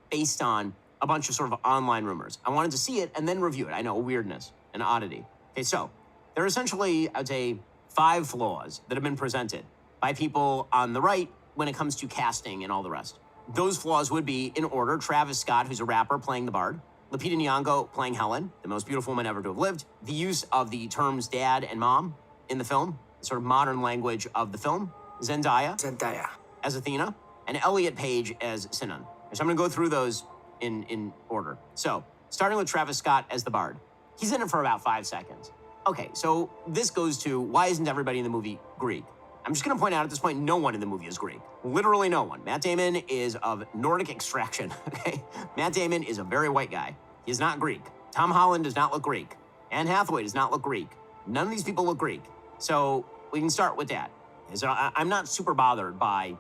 based on a bunch of sort of online rumors. I wanted to see it and then review it. I know, a weirdness, an oddity. Okay, so there are essentially, I would say, 5 flaws that have been presented by people on the right when it comes to casting and all the rest. Those flaws would be, in order, Travis Scott, who's a rapper, playing the Bard; Lupita Nyong'o playing Helen, the most beautiful woman ever to have lived; the use of the terms dad and mom in the film, the sort of modern language of the film; Zendaya as Athena; and Elliot Page as Sinan. So I'm going to go through those in order. So, starting with Travis Scott as the Bard. He's in it for about 5 seconds. Okay, so this goes to, why isn't everybody in the movie Greek? I'm just going to point out at this point, no one in the movie is Greek. Literally no one. Matt Damon is of Nordic extraction, okay? Matt Damon is a very white guy. He is not Greek. Tom Holland does not look Greek. Anne Hathaway does not look Greek. None of these people look Greek. So we can start with that. So I'm not super bothered by,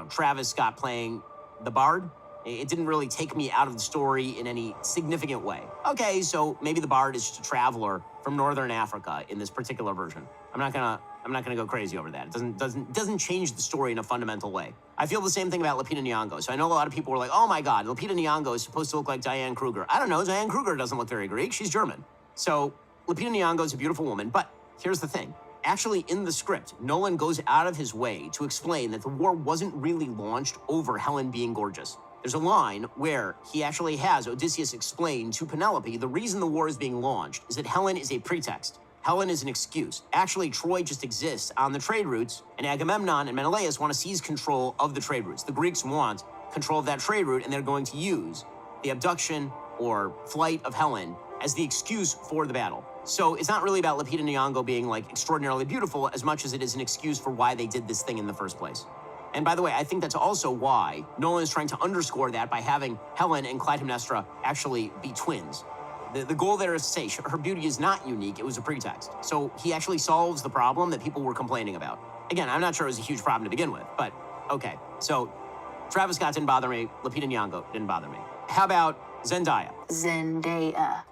Travis Scott playing the Bard. It didn't really take me out of the story in any significant way. Okay, so maybe the Bard is just a traveler from Northern Africa in this particular version. I'm not gonna go crazy over that. It doesn't change the story in a fundamental way. I feel the same thing about Lupita Nyong'o. So I know a lot of people were like, oh my God, Lupita Nyong'o is supposed to look like Diane Kruger. I don't know, Diane Kruger doesn't look very Greek, she's German. So Lupita Nyong'o is a beautiful woman, but here's the thing. Actually, in the script, Nolan goes out of his way to explain that the war wasn't really launched over Helen being gorgeous. There's a line where he actually has Odysseus explain to Penelope the reason the war is being launched is that Helen is a pretext. Helen is an excuse. Actually, Troy just exists on the trade routes, and Agamemnon and Menelaus want to seize control of the trade routes. The Greeks want control of that trade route, and they're going to use the abduction or flight of Helen as the excuse for the battle. So it's not really about Lupita Nyong'o being like extraordinarily beautiful as much as it is an excuse for why they did this thing in the first place. And by the way, I think that's also why Nolan is trying to underscore that by having Helen and Clytemnestra actually be twins. The goal there is to say her beauty is not unique, it was a pretext. So he actually solves the problem that people were complaining about. Again, I'm not sure it was a huge problem to begin with, but okay. So Travis Scott didn't bother me, Lupita Nyong'o didn't bother me. How about Zendaya?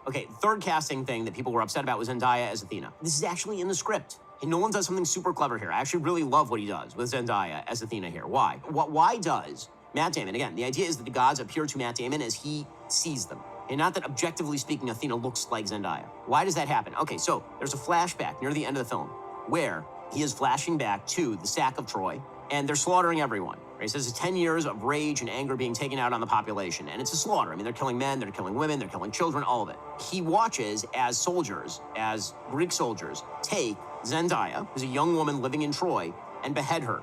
Okay, third casting thing that people were upset about was Zendaya as Athena. This is actually in the script. And Nolan does something super clever here. I actually really love what he does with Zendaya as Athena here. Why? Why does Matt Damon, again, the idea is that the gods appear to Matt Damon as he sees them. And not that objectively speaking, Athena looks like Zendaya. Why does that happen? Okay, so there's a flashback near the end of the film where he is flashing back to the sack of Troy, and they're slaughtering everyone. Right? He says it's 10 years of rage and anger being taken out on the population, and it's a slaughter. I mean, they're killing men, they're killing women, they're killing children, all of it. He watches as soldiers, as Greek soldiers, take Zendaya, who's a young woman living in Troy, and behead her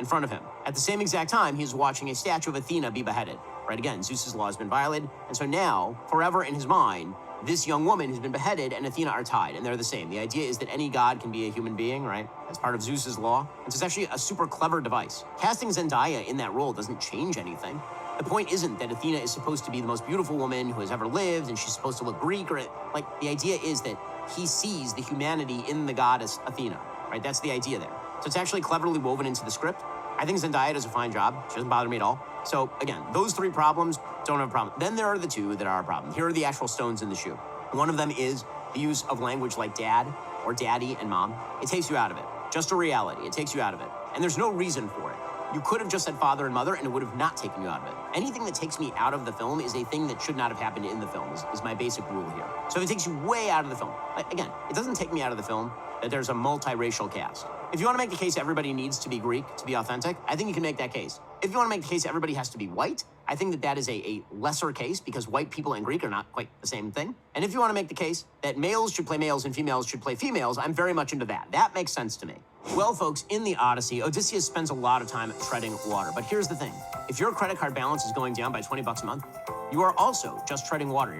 in front of him. At the same exact time, he's watching a statue of Athena be beheaded. Right, again, Zeus's law has been violated, and so now, forever in his mind, this young woman has been beheaded and Athena are tied, and they're the same. The idea is that any god can be a human being, right? That's part of Zeus's law. And so it's actually a super clever device. Casting Zendaya in that role doesn't change anything. The point isn't that Athena is supposed to be the most beautiful woman who has ever lived, and she's supposed to look Greek, or like, the idea is that he sees the humanity in the goddess Athena, right? That's the idea there. So it's actually cleverly woven into the script. I think Zendaya does a fine job. She doesn't bother me at all. So again, those 3 problems don't have a problem. Then there are the 2 that are a problem. Here are the actual stones in the shoe. One of them is the use of language like dad or daddy and mom. It takes you out of it. Just a reality. It takes you out of it. And there's no reason for it. You could have just said father and mother and it would have not taken you out of it. Anything that takes me out of the film is a thing that should not have happened in the film, is my basic rule here. So if it takes you way out of the film, again, it doesn't take me out of the film that there's a multiracial cast. If you want to make the case everybody needs to be Greek to be authentic, I think you can make that case. If you want to make the case everybody has to be white, I think that that is a lesser case because white people and Greek are not quite the same thing. And if you want to make the case that males should play males and females should play females, I'm very much into that. That makes sense to me. Well, folks, in the Odyssey, Odysseus spends a lot of time treading water. But here's the thing. If your credit card balance is going down by $20 a month, you are also just treading water.